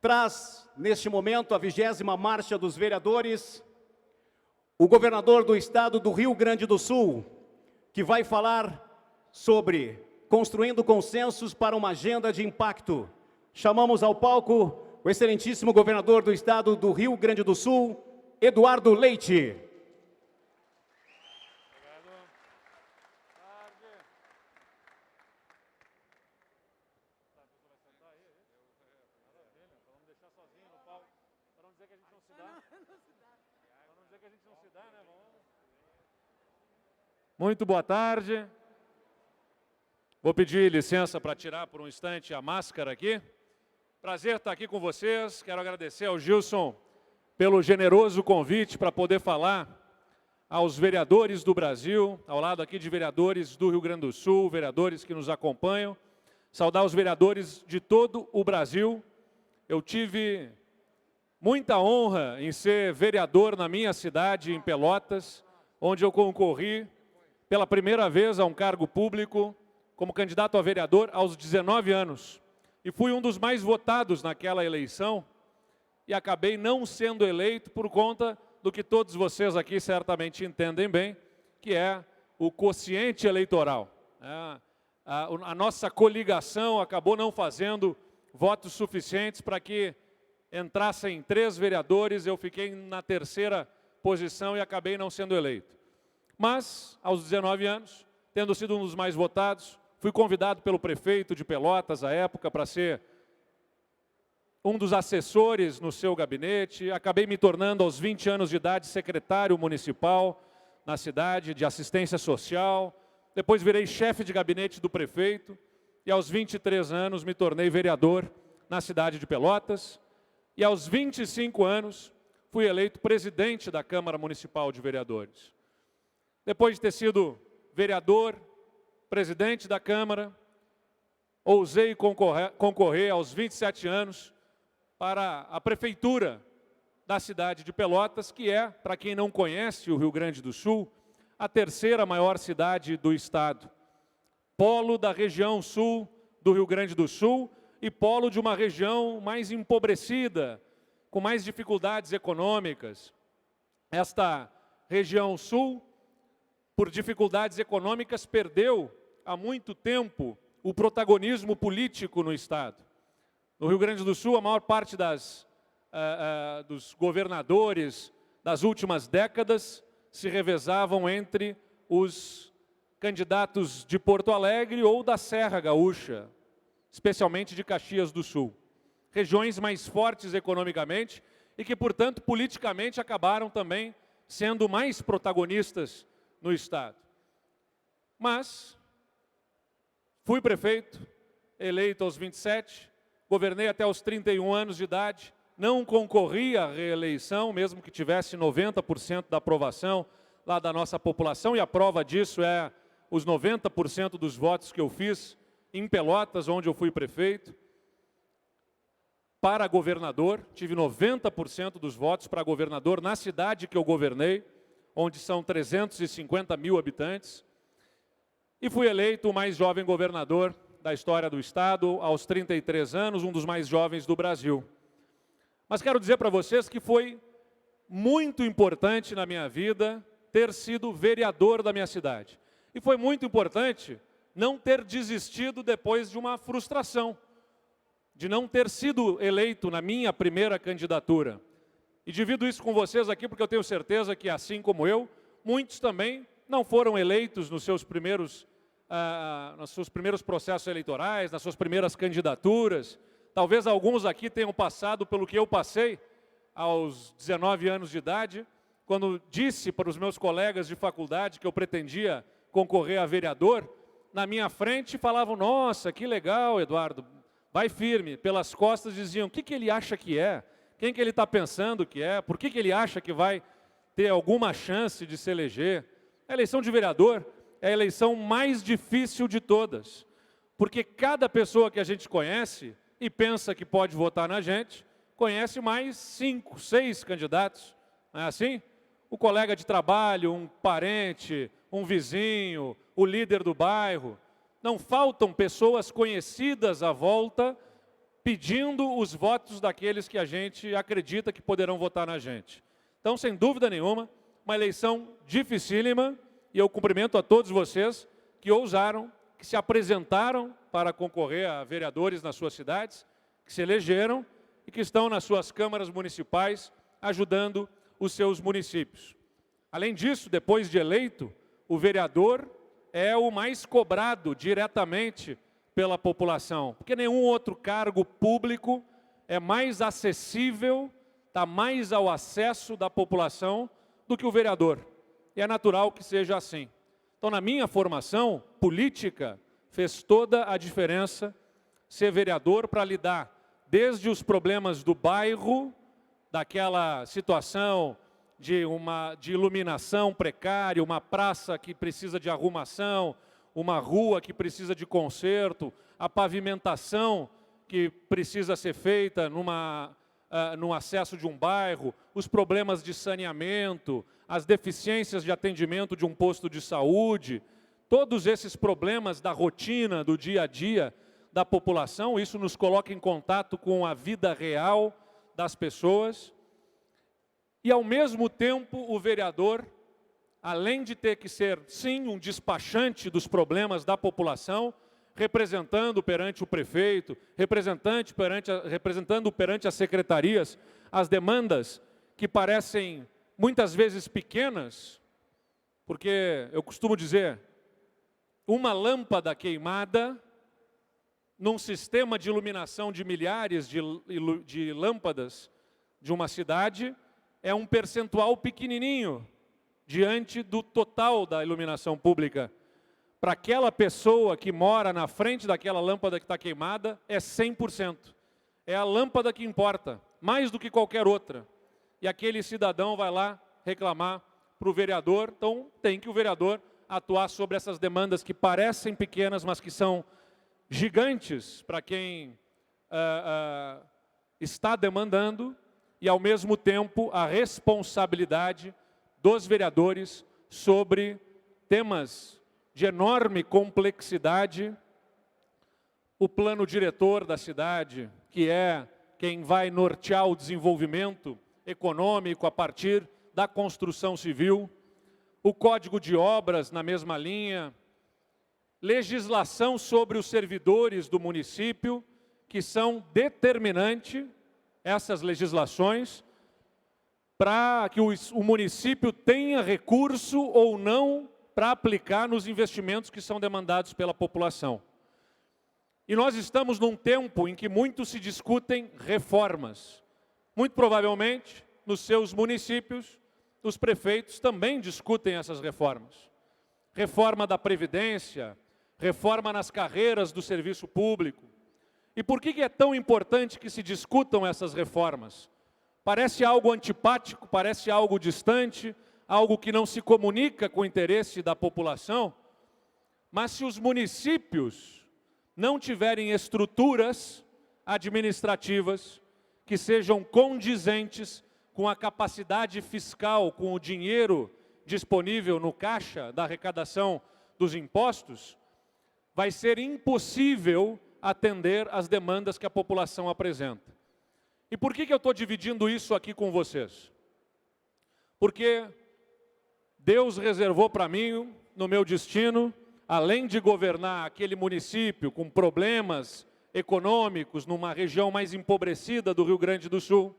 traz, neste momento, a 20ª Marcha dos Vereadores, o governador do estado do Rio Grande do Sul, que vai falar sobre construindo consensos para uma agenda de impacto. Chamamos ao palco o excelentíssimo governador do estado do Rio Grande do Sul, Eduardo Leite. Muito boa tarde. Vou pedir licença para tirar por um instante a máscara aqui. Prazer estar aqui com vocês. Quero agradecer ao Gilson pelo generoso convite para poder falar aos vereadores do Brasil, ao lado aqui de vereadores do Rio Grande do Sul, vereadores que nos acompanham. Saudar os vereadores de todo o Brasil. Eu tive muita honra em ser vereador na minha cidade, em Pelotas, onde eu concorri pela primeira vez a um cargo público como candidato a vereador aos 19 anos. E fui um dos mais votados naquela eleição e acabei não sendo eleito por conta do que todos vocês aqui certamente entendem bem, que é o quociente eleitoral. A nossa coligação acabou não fazendo votos suficientes para que entrassem 3 vereadores, eu fiquei na 3ª posição e acabei não sendo eleito. Mas, aos 19 anos, tendo sido um dos mais votados, fui convidado pelo prefeito de Pelotas, à época, para ser um dos assessores no seu gabinete. Acabei me tornando, aos 20 anos de idade, secretário municipal na cidade de assistência social. Depois virei chefe de gabinete do prefeito e, aos 23 anos, me tornei vereador na cidade de Pelotas. E, aos 25 anos, fui eleito presidente da Câmara Municipal de Vereadores. Depois de ter sido vereador, presidente da Câmara, ousei concorrer aos 27 anos para a prefeitura da cidade de Pelotas, que é, para quem não conhece o Rio Grande do Sul, a 3ª maior cidade do estado. Polo da região sul do Rio Grande do Sul e polo de uma região mais empobrecida, com mais dificuldades econômicas. Esta região sul, por dificuldades econômicas, perdeu há muito tempo o protagonismo político no estado. No Rio Grande do Sul, a maior parte dos governadores das últimas décadas se revezavam entre os candidatos de Porto Alegre ou da Serra Gaúcha, especialmente de Caxias do Sul. Regiões mais fortes economicamente e que, portanto, politicamente acabaram também sendo mais protagonistas no estado. Mas fui prefeito, eleito aos 27, governei até os 31 anos de idade, não concorri à reeleição, mesmo que tivesse 90% da aprovação lá da nossa população, e a prova disso é os 90% dos votos que eu fiz em Pelotas, onde eu fui prefeito. Para governador, tive 90% dos votos para governador na cidade que eu governei, onde são 350 mil habitantes, e fui eleito o mais jovem governador da história do estado, aos 33 anos, um dos mais jovens do Brasil. Mas quero dizer para vocês que foi muito importante na minha vida ter sido vereador da minha cidade. E foi muito importante não ter desistido depois de uma frustração, de não ter sido eleito na minha primeira candidatura. E divido isso com vocês aqui porque eu tenho certeza que, assim como eu, muitos também não foram eleitos nos seus primeiros processos eleitorais, nas suas primeiras candidaturas. Talvez alguns aqui tenham passado pelo que eu passei aos 19 anos de idade, quando disse para os meus colegas de faculdade que eu pretendia concorrer a vereador, na minha frente falavam: nossa, que legal, Eduardo, vai firme. Pelas costas diziam: o que ele acha que é? Quem que ele está pensando que é? Por que ele acha que vai ter alguma chance de se eleger? A eleição de vereador é a eleição mais difícil de todas, porque cada pessoa que a gente conhece e pensa que pode votar na gente, conhece mais 5, 6 candidatos, não é assim? O colega de trabalho, um parente, um vizinho, o líder do bairro. Não faltam pessoas conhecidas à volta pedindo os votos daqueles que a gente acredita que poderão votar na gente. Então, sem dúvida nenhuma, uma eleição dificílima, e eu cumprimento a todos vocês que ousaram, que se apresentaram para concorrer a vereadores nas suas cidades, que se elegeram e que estão nas suas câmaras municipais ajudando os seus municípios. Além disso, depois de eleito, o vereador é o mais cobrado diretamente pela população, porque nenhum outro cargo público é mais acessível, está mais ao acesso da população do que o vereador. E é natural que seja assim. Então, na minha formação política, fez toda a diferença ser vereador para lidar desde os problemas do bairro, daquela situação de iluminação precária, uma praça que precisa de arrumação, uma rua que precisa de conserto, a pavimentação que precisa ser feita no acesso de um bairro, os problemas de saneamento, as deficiências de atendimento de um posto de saúde, todos esses problemas da rotina, do dia a dia da população, isso nos coloca em contato com a vida real das pessoas. E, ao mesmo tempo, o vereador, além de ter que ser, sim, um despachante dos problemas da população, representando perante o prefeito, representando perante as secretarias as demandas que parecem muitas vezes pequenas, porque eu costumo dizer, uma lâmpada queimada num sistema de iluminação de milhares de lâmpadas de uma cidade é um percentual pequenininho diante do total da iluminação pública. Para aquela pessoa que mora na frente daquela lâmpada que está queimada, é 100%. É a lâmpada que importa, mais do que qualquer outra. E aquele cidadão vai lá reclamar para o vereador, então tem que o vereador atuar sobre essas demandas que parecem pequenas, mas que são gigantes para quem está demandando, e ao mesmo tempo a responsabilidade dos vereadores sobre temas de enorme complexidade, o plano diretor da cidade, que é quem vai nortear o desenvolvimento econômico a partir da construção civil, o Código de Obras na mesma linha, legislação sobre os servidores do município, que são determinantes, essas legislações, para que o município tenha recurso ou não para aplicar nos investimentos que são demandados pela população. E nós estamos num tempo em que muito se discutem reformas. Muito provavelmente, nos seus municípios, os prefeitos também discutem essas reformas. Reforma da Previdência, reforma nas carreiras do serviço público. E por que é tão importante que se discutam essas reformas? Parece algo antipático, parece algo distante, algo que não se comunica com o interesse da população, mas se os municípios não tiverem estruturas administrativas que sejam condizentes com a capacidade fiscal, com o dinheiro disponível no caixa da arrecadação dos impostos, vai ser impossível atender às demandas que a população apresenta. E por que eu estou dividindo isso aqui com vocês? Porque Deus reservou para mim, no meu destino, além de governar aquele município com problemas econômicos, numa região mais empobrecida do Rio Grande do Sul,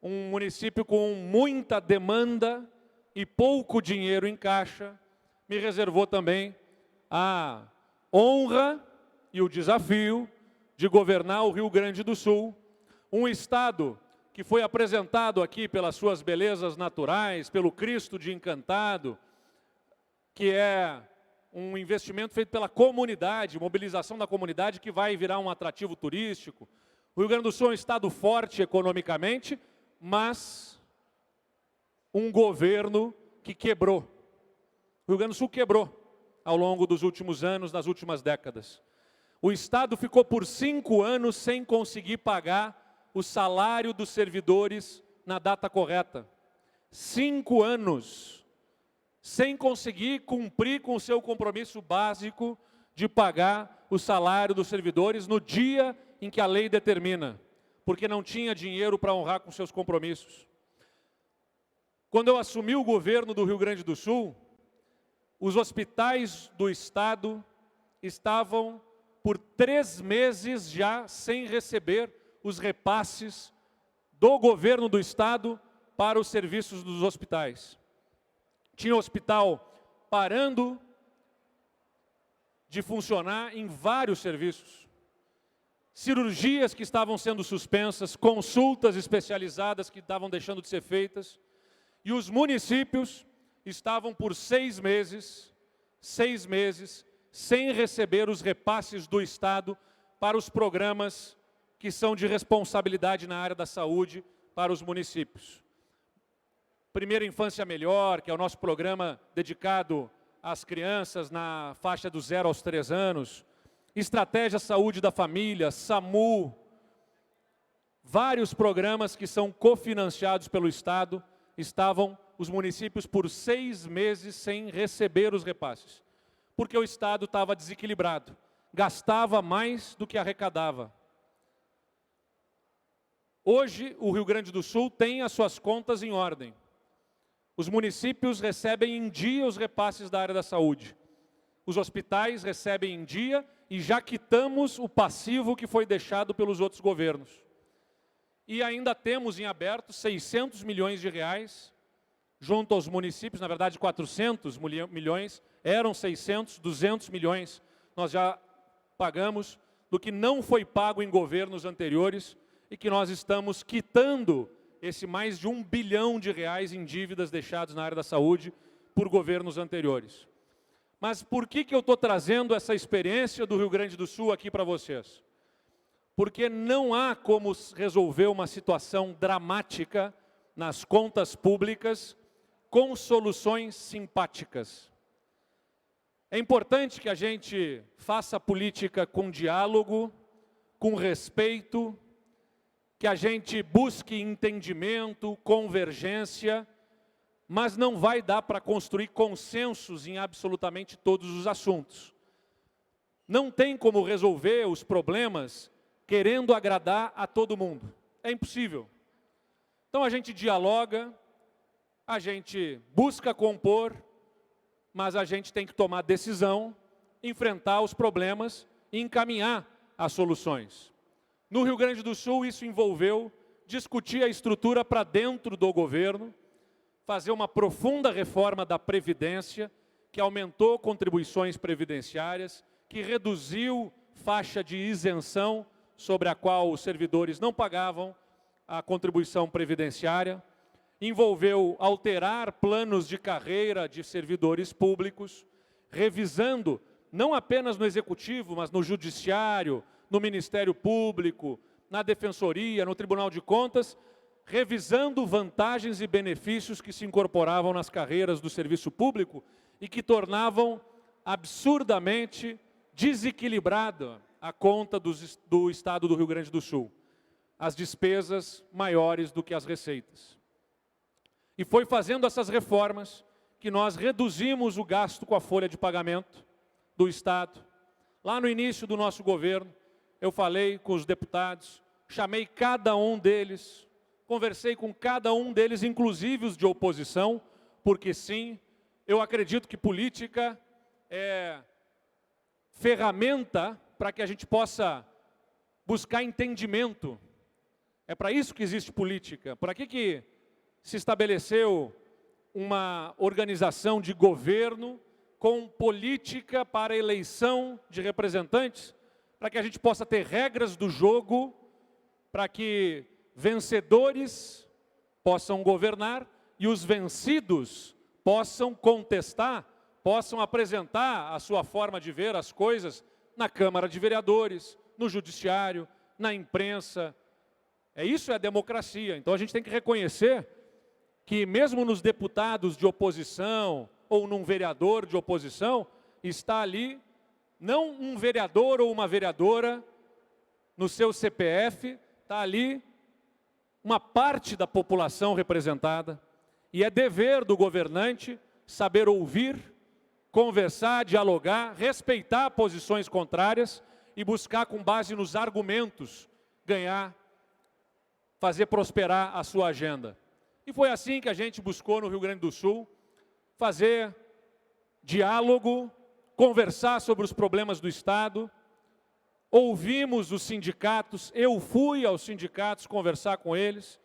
um município com muita demanda e pouco dinheiro em caixa, me reservou também a honra e o desafio de governar o Rio Grande do Sul, um estado que foi apresentado aqui pelas suas belezas naturais, pelo Cristo de Encantado, que é um investimento feito pela comunidade, mobilização da comunidade, que vai virar um atrativo turístico. O Rio Grande do Sul é um estado forte economicamente, mas um governo que quebrou. O Rio Grande do Sul quebrou ao longo dos últimos anos, das últimas décadas. O estado ficou por 5 anos sem conseguir pagar o salário dos servidores na data correta. 5 anos sem conseguir cumprir com o seu compromisso básico de pagar o salário dos servidores no dia em que a lei determina, porque não tinha dinheiro para honrar com seus compromissos. Quando eu assumi o governo do Rio Grande do Sul, os hospitais do Estado estavam por 3 meses já sem receber os repasses do governo do Estado para os serviços dos hospitais. Tinha hospital parando de funcionar em vários serviços. Cirurgias que estavam sendo suspensas, consultas especializadas que estavam deixando de ser feitas. E os municípios estavam por 6 meses, sem receber os repasses do Estado para os programas que são de responsabilidade na área da saúde para os municípios. Primeira Infância Melhor, que é o nosso programa dedicado às crianças na faixa dos 0 aos 3 anos, Estratégia Saúde da Família, SAMU, vários programas que são cofinanciados pelo Estado, estavam os municípios por 6 meses sem receber os repasses, porque o Estado estava desequilibrado, gastava mais do que arrecadava. Hoje, o Rio Grande do Sul tem as suas contas em ordem. Os municípios recebem em dia os repasses da área da saúde. Os hospitais recebem em dia e já quitamos o passivo que foi deixado pelos outros governos. E ainda temos em aberto 600 milhões de reais junto aos municípios, na verdade 400 milhões, eram 600, 200 milhões. Nós já pagamos do que não foi pago em governos anteriores e que nós estamos quitando esse mais de 1 bilhão de reais em dívidas deixadas na área da saúde por governos anteriores. Mas por que eu estou trazendo essa experiência do Rio Grande do Sul aqui para vocês? Porque não há como resolver uma situação dramática nas contas públicas com soluções simpáticas. É importante que a gente faça política com diálogo, com respeito, que a gente busque entendimento, convergência, mas não vai dar para construir consensos em absolutamente todos os assuntos. Não tem como resolver os problemas querendo agradar a todo mundo. É impossível. Então a gente dialoga, a gente busca compor, mas a gente tem que tomar decisão, enfrentar os problemas e encaminhar as soluções. No Rio Grande do Sul, isso envolveu discutir a estrutura para dentro do governo, fazer uma profunda reforma da Previdência, que aumentou contribuições previdenciárias, que reduziu faixa de isenção sobre a qual os servidores não pagavam a contribuição previdenciária, envolveu alterar planos de carreira de servidores públicos, revisando, não apenas no Executivo, mas no Judiciário, no Ministério Público, na Defensoria, no Tribunal de Contas, revisando vantagens e benefícios que se incorporavam nas carreiras do serviço público e que tornavam absurdamente desequilibrada a conta do Estado do Rio Grande do Sul. As despesas maiores do que as receitas. E foi fazendo essas reformas que nós reduzimos o gasto com a folha de pagamento do Estado. Lá no início do nosso governo, eu falei com os deputados, chamei cada um deles, conversei com cada um deles, inclusive os de oposição, porque sim, eu acredito que política é ferramenta para que a gente possa buscar entendimento. É para isso que existe política. Para que se estabeleceu uma organização de governo com política para eleição de representantes? Para que a gente possa ter regras do jogo, para que vencedores possam governar e os vencidos possam contestar, possam apresentar a sua forma de ver as coisas na Câmara de Vereadores, no Judiciário, na imprensa. Isso é a democracia. Então a gente tem que reconhecer que mesmo nos deputados de oposição ou num vereador de oposição, está ali não um vereador ou uma vereadora no seu CPF, está ali uma parte da população representada. E é dever do governante saber ouvir, conversar, dialogar, respeitar posições contrárias e buscar, com base nos argumentos, fazer prosperar a sua agenda. E foi assim que a gente buscou no Rio Grande do Sul fazer diálogo, conversar sobre os problemas do Estado. Ouvimos os sindicatos, eu fui aos sindicatos conversar com eles,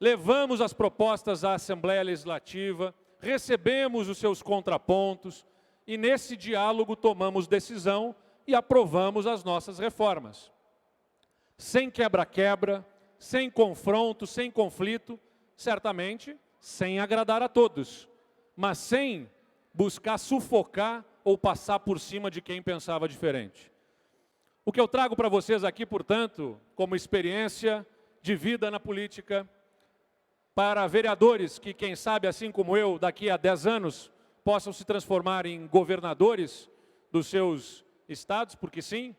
levamos as propostas à Assembleia Legislativa, recebemos os seus contrapontos e nesse diálogo tomamos decisão e aprovamos as nossas reformas. Sem quebra-quebra, sem confronto, sem conflito, certamente sem agradar a todos, mas sem buscar sufocar ou passar por cima de quem pensava diferente. O que eu trago para vocês aqui, portanto, como experiência de vida na política, para vereadores que, quem sabe, assim como eu, daqui a 10 anos, possam se transformar em governadores dos seus estados, porque sim,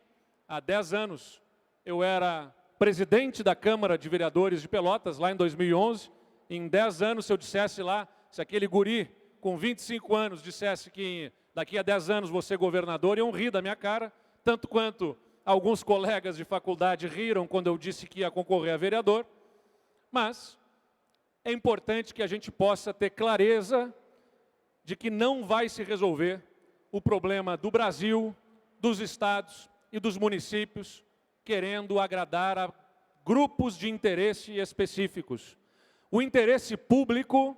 há 10 anos eu era presidente da Câmara de Vereadores de Pelotas, lá em 2011, em 10 anos, se eu dissesse lá, se aquele guri com 25 anos dissesse que daqui a 10 anos vou ser governador, iam rir da minha cara, tanto quanto alguns colegas de faculdade riram quando eu disse que ia concorrer a vereador, mas é importante que a gente possa ter clareza de que não vai se resolver o problema do Brasil, dos estados e dos municípios querendo agradar a grupos de interesse específicos. O interesse público,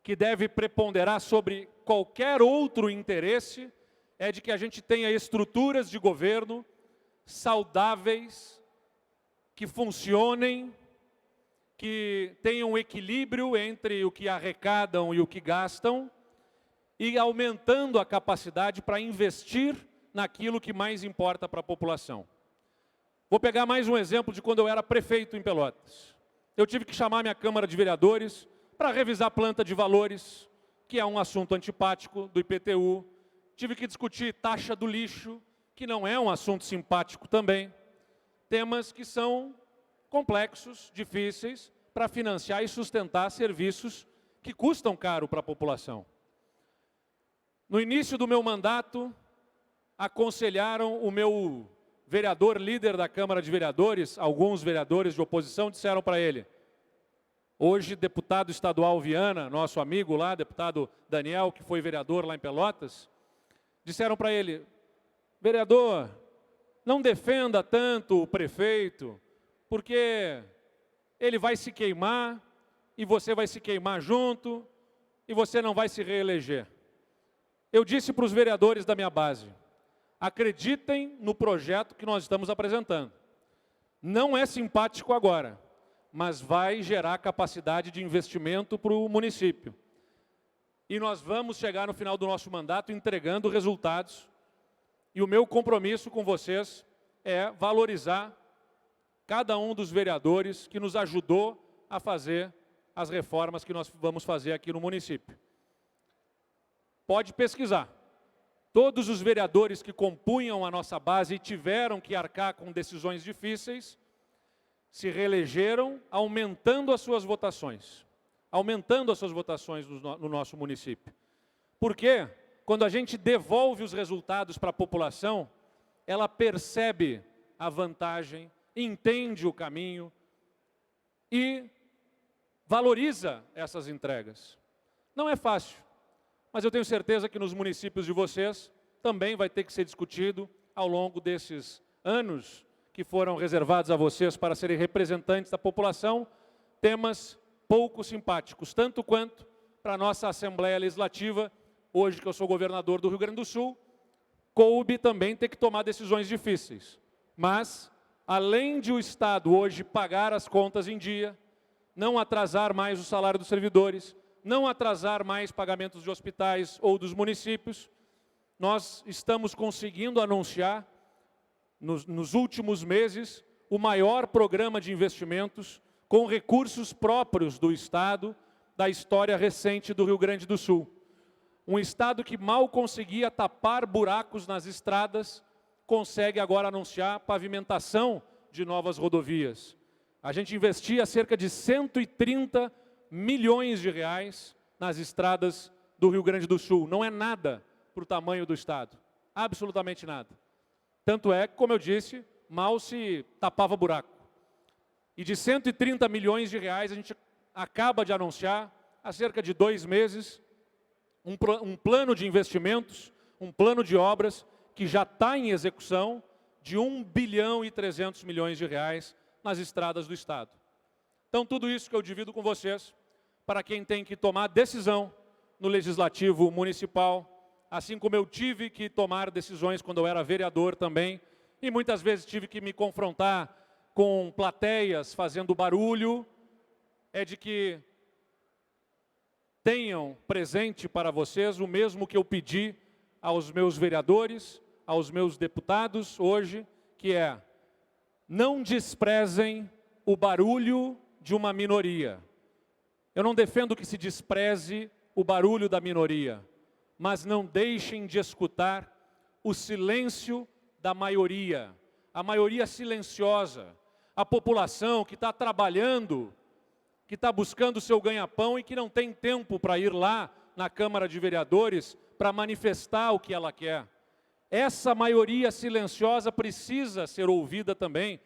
que deve preponderar sobre qualquer outro interesse, é de que a gente tenha estruturas de governo saudáveis, que funcionem, que tenham equilíbrio entre o que arrecadam e o que gastam, e aumentando a capacidade para investir naquilo que mais importa para a população. Vou pegar mais um exemplo de quando eu era prefeito em Pelotas. Eu tive que chamar minha Câmara de Vereadores para revisar a planta de valores, que é um assunto antipático do IPTU. Tive que discutir taxa do lixo, que não é um assunto simpático também. Temas que são complexos, difíceis, para financiar e sustentar serviços que custam caro para a população. No início do meu mandato, aconselharam o meu vereador líder da Câmara de Vereadores, alguns vereadores de oposição disseram para ele, hoje deputado estadual Viana, nosso amigo lá, deputado Daniel, que foi vereador lá em Pelotas, disseram para ele, vereador, não defenda tanto o prefeito, porque ele vai se queimar e você vai se queimar junto e você não vai se reeleger. Eu disse para os vereadores da minha base, acreditem no projeto que nós estamos apresentando. Não é simpático agora, mas vai gerar capacidade de investimento para o município. E nós vamos chegar no final do nosso mandato entregando resultados. E o meu compromisso com vocês é valorizar cada um dos vereadores que nos ajudou a fazer as reformas que nós vamos fazer aqui no município. Pode pesquisar. Todos os vereadores que compunham a nossa base e tiveram que arcar com decisões difíceis, se reelegeram aumentando as suas votações. Aumentando as suas votações no nosso município. Porque quando a gente devolve os resultados para a população, ela percebe a vantagem, entende o caminho e valoriza essas entregas. Não é fácil. Mas eu tenho certeza que nos municípios de vocês também vai ter que ser discutido ao longo desses anos que foram reservados a vocês para serem representantes da população, temas pouco simpáticos, tanto quanto para a nossa Assembleia Legislativa, hoje que eu sou governador do Rio Grande do Sul, coube também ter que tomar decisões difíceis. Mas, além de o Estado hoje pagar as contas em dia, não atrasar mais o salário dos servidores, não atrasar mais pagamentos de hospitais ou dos municípios, nós estamos conseguindo anunciar, nos últimos meses, o maior programa de investimentos com recursos próprios do Estado, da história recente do Rio Grande do Sul. Um Estado que mal conseguia tapar buracos nas estradas, consegue agora anunciar pavimentação de novas rodovias. A gente investia cerca de 130 milhões de reais nas estradas do Rio Grande do Sul. Não é nada para o tamanho do Estado. Absolutamente nada. Tanto é que, como eu disse, mal se tapava buraco. E de 130 milhões de reais, a gente acaba de anunciar, há cerca de 2 meses, um plano de investimentos, um plano de obras que já está em execução de 1 bilhão e 300 milhões de reais nas estradas do Estado. Então, tudo isso que eu divido com vocês, para quem tem que tomar decisão no Legislativo Municipal, assim como eu tive que tomar decisões quando eu era vereador também, e muitas vezes tive que me confrontar com plateias fazendo barulho, é de que tenham presente para vocês o mesmo que eu pedi aos meus vereadores, aos meus deputados hoje, que é: não desprezem o barulho de uma minoria. Eu não defendo que se despreze o barulho da minoria, mas não deixem de escutar o silêncio da maioria, a maioria silenciosa, a população que está trabalhando, que está buscando o seu ganha-pão e que não tem tempo para ir lá na Câmara de Vereadores para manifestar o que ela quer. Essa maioria silenciosa precisa ser ouvida também.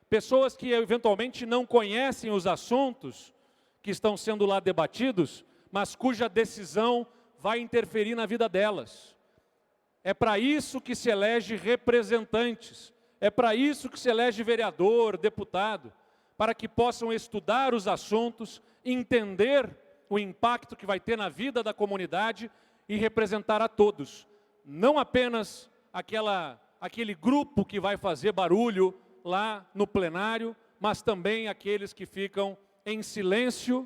Pessoas que eventualmente não conhecem os assuntos que estão sendo lá debatidos, mas cuja decisão vai interferir na vida delas. É para isso que se elege representantes, é para isso que se elege vereador, deputado, para que possam estudar os assuntos, entender o impacto que vai ter na vida da comunidade e representar a todos. Não apenas aquele grupo que vai fazer barulho lá no plenário, mas também aqueles que ficam em silêncio,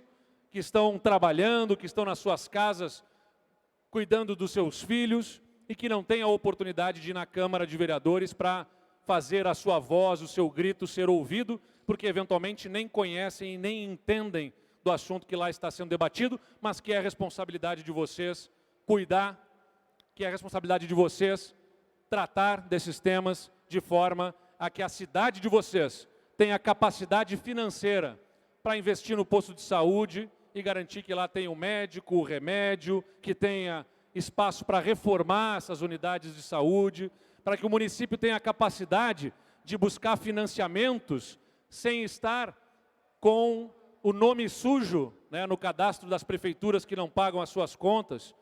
que estão trabalhando, que estão nas suas casas, cuidando dos seus filhos e que não têm a oportunidade de ir na Câmara de Vereadores para fazer a sua voz, o seu grito ser ouvido, porque eventualmente nem conhecem e nem entendem do assunto que lá está sendo debatido, mas que é a responsabilidade de vocês cuidar, que é a responsabilidade de vocês tratar desses temas de forma a que a cidade de vocês tenha capacidade financeira para investir no posto de saúde e garantir que lá tenha um médico, o remédio, que tenha espaço para reformar essas unidades de saúde, para que o município tenha a capacidade de buscar financiamentos sem estar com o nome sujo, né, no cadastro das prefeituras que não pagam as suas contas,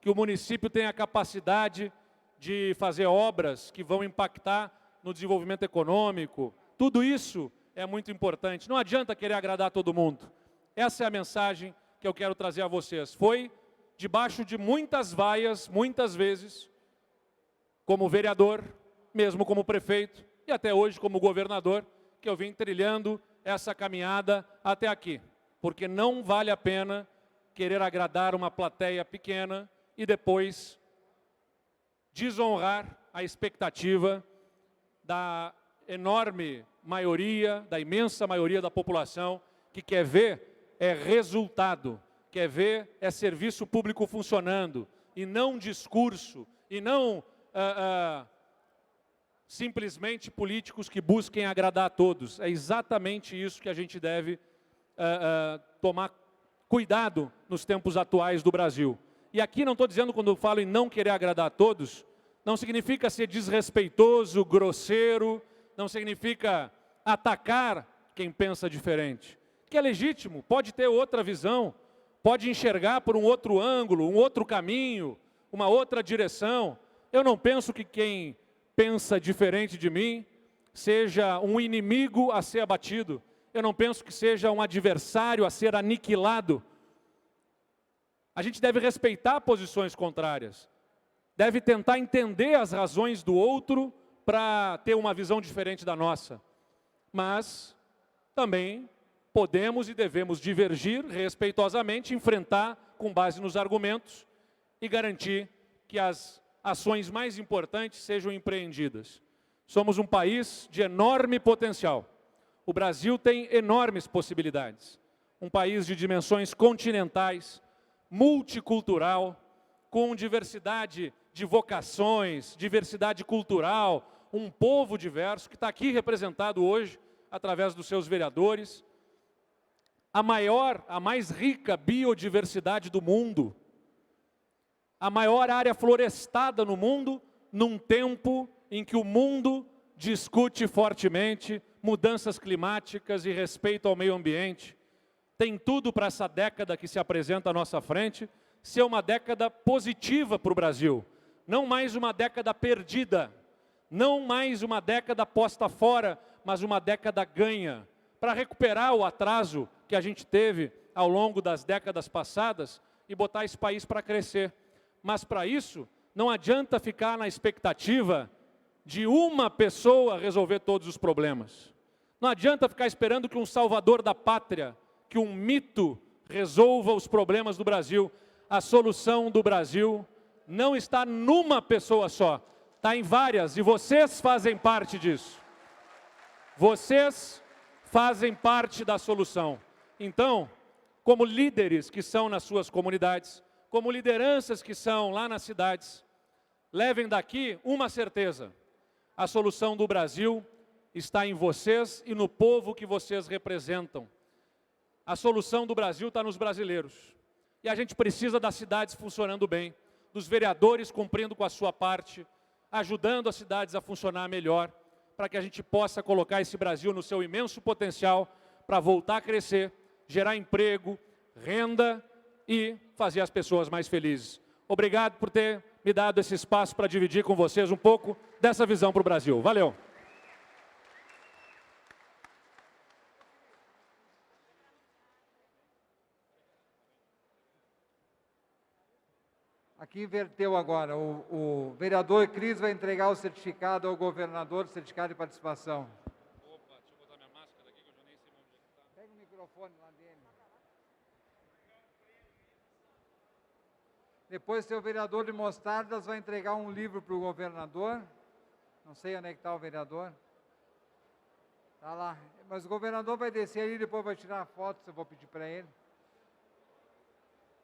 que o município tenha a capacidade de fazer obras que vão impactar no desenvolvimento econômico. Tudo isso é muito importante. Não adianta querer agradar todo mundo. Essa é a mensagem que eu quero trazer a vocês. Foi debaixo de muitas vaias, muitas vezes, como vereador, mesmo como prefeito e até hoje como governador, que eu vim trilhando essa caminhada até aqui. Porque não vale a pena querer agradar uma plateia pequena e depois desonrar a expectativa da enorme maioria, da imensa maioria da população que quer ver é resultado, quer ver é serviço público funcionando e não discurso, e não simplesmente políticos que busquem agradar a todos. É exatamente isso que a gente deve tomar cuidado nos tempos atuais do Brasil. E aqui não estou dizendo, quando eu falo em não querer agradar a todos, não significa ser desrespeitoso, grosseiro, não significa atacar quem pensa diferente, que é legítimo, pode ter outra visão, pode enxergar por um outro ângulo, um outro caminho, uma outra direção. Eu não penso que quem pensa diferente de mim seja um inimigo a ser abatido. Eu não penso que seja um adversário a ser aniquilado. A gente deve respeitar posições contrárias, deve tentar entender as razões do outro para ter uma visão diferente da nossa. Mas também podemos e devemos divergir respeitosamente, enfrentar com base nos argumentos e garantir que as ações mais importantes sejam empreendidas. Somos um país de enorme potencial. O Brasil tem enormes possibilidades. Um país de dimensões continentais, multicultural, com diversidade de vocações, diversidade cultural, um povo diverso que está aqui representado hoje através dos seus vereadores. A mais rica biodiversidade do mundo, a maior área florestada no mundo, num tempo em que o mundo discute fortemente mudanças climáticas e respeito ao meio ambiente. Tem tudo para essa década que se apresenta à nossa frente ser uma década positiva para o Brasil. Não mais uma década perdida, não mais uma década posta fora, mas uma década ganha, para recuperar o atraso que a gente teve ao longo das décadas passadas e botar esse país para crescer. Mas para isso, não adianta ficar na expectativa de uma pessoa resolver todos os problemas. Não adianta ficar esperando que um salvador da pátria, que um mito resolva os problemas do Brasil. A solução do Brasil não está numa pessoa só, está em várias, e vocês fazem parte disso. Vocês fazem parte da solução. Então, como líderes que são nas suas comunidades, como lideranças que são lá nas cidades, levem daqui uma certeza: a solução do Brasil está em vocês e no povo que vocês representam. A solução do Brasil está nos brasileiros. E a gente precisa das cidades funcionando bem, dos vereadores cumprindo com a sua parte, ajudando as cidades a funcionar melhor, para que a gente possa colocar esse Brasil no seu imenso potencial para voltar a crescer, gerar emprego, renda e fazer as pessoas mais felizes. Obrigado por ter me dado esse espaço para dividir com vocês um pouco dessa visão para o Brasil. Valeu! Aqui inverteu agora. O vereador Cris vai entregar o certificado ao governador, o certificado de participação. Opa, deixa eu botar minha máscara aqui que eu já nem sei onde está. Pega o microfone lá dele. Depois, seu vereador de Mostardas vai entregar um livro para o governador. Não sei onde é que está o vereador. Está lá. Mas o governador vai descer ali e depois vai tirar a foto, se eu vou pedir para ele.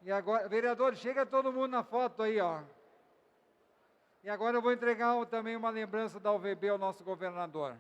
E agora, vereador, chega todo mundo na foto aí, ó. E agora eu vou entregar também uma lembrança da UVB ao nosso governador.